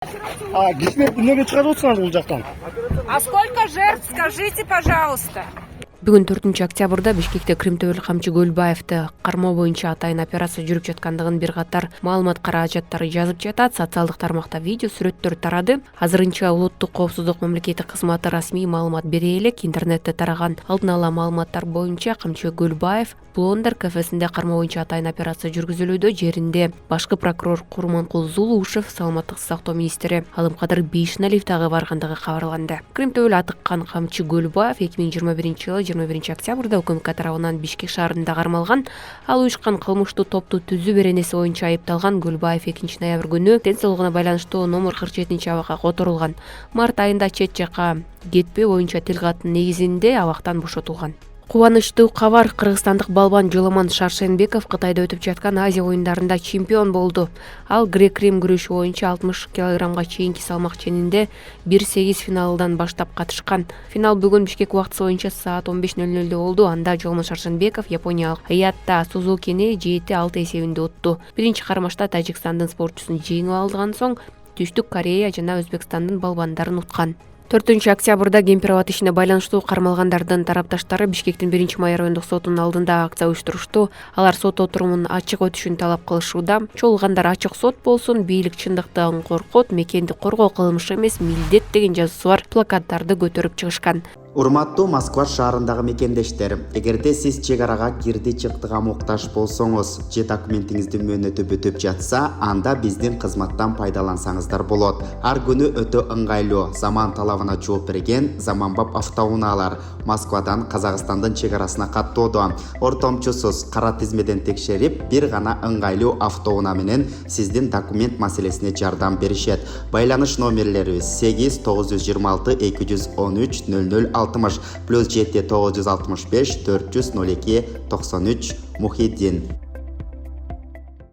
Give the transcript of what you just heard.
Кичине эмнеге чыгарып отурсуңар бул жактан? А сколько жертв, скажите, пожалуйста? Бүгүн 4-октябрда Бишкекте Кримтөбөл Камчы Көлбаевди кармоо боюнча атайын операция жүрүп жаткандыгын бир катар маалымат каражаттары жазып жатат. Социалдык тармакта видео сүрөттөр тарады. Азырынча улуттук коопсуздук мамлекеттик кызматы расмий маалымат бере элек. Интернетте тараган алдын ала маалыматтар боюнча Камчы Көлбаев Блондер кафесинде кармоо боюнча атайын операция жүргүзүлүүдө. Жеринде башкы прокурор Курманкул Зулушев, саламаттык сактоо министри Алымкадыр Бейшналиев дагы баргандыгы кабарланды. Кримтөбөл атыккан Камчы Көлбаев 2021-жылы 21 октябрда УКМК тарабынан Бишкек шаарында кармалган. Ал уюшкан кылмыштуу топту түзүү беренеси боюнча айыпталган. Көлбаев 2-ноябрь күнү ден соолугуна байланыштуу номер 47-абакка которулган. Март айында чет жакка кетпөө боюнча тил каттын негизинде абактан бошотулган. Кубанычтуу кабар: кыргызстандык балбан Жоламан Шаршенбеков Кытайда өтүп жаткан Азия оюндарында чемпион болду. Ал грек-рим күрөшү боюнча 60 килограммга чейинки салмак ченинде 1-8 финалдан баштап катышкан. Финал бүгүн Бишкек убактысы боюнча саат 15:00 болду. Анда Жоламан Шаршенбеков япониялык Аята Сузукини 7-6 эсебинде утту. Биринчи кармашта Тажикстандын спортчусун жеңип алган соң Түштүк Корея жана Өзбекстандын балбандарын уткан. 4-октябрда Кемпир-Абад ишине байланыштуу кармалгандардын тарапташтары Бишкектин 1-май райондук сотунун алдында акция уюштурушту. Алар сот отурумунун ачык өтүшүн талап кылышууда. Чогулгандар ачык сот болсун, бийлик чындыктан коркот, мекенди коргоо кылмыш эмес, милдет деген жазуусу бар плакаттарды көтөрүп чыгышкан. Урматтуу Москва шаарындагы мекендештер, эгерде сиз чек арага кирди чыктыга муктаж болсоңуз, же документиңиздин мөөнөтү бүтүп жатса, анда биздин кызматтан пайдалансаңыздар болот. Ар күнү өтө ыңгайлуу, заман талабына жооп берген заманбап автоунаалар Москвадан Казакстандын чек арасына каттоодо. Ортомчусуз кара тизмеден текшерип, бир гана ыңгайлуу автоунаа менен сиздин документ маселесине жардам беришет. Байланыш номерлерибиз 8 926 213 00 60 +7 965 402 93 Мухиддин.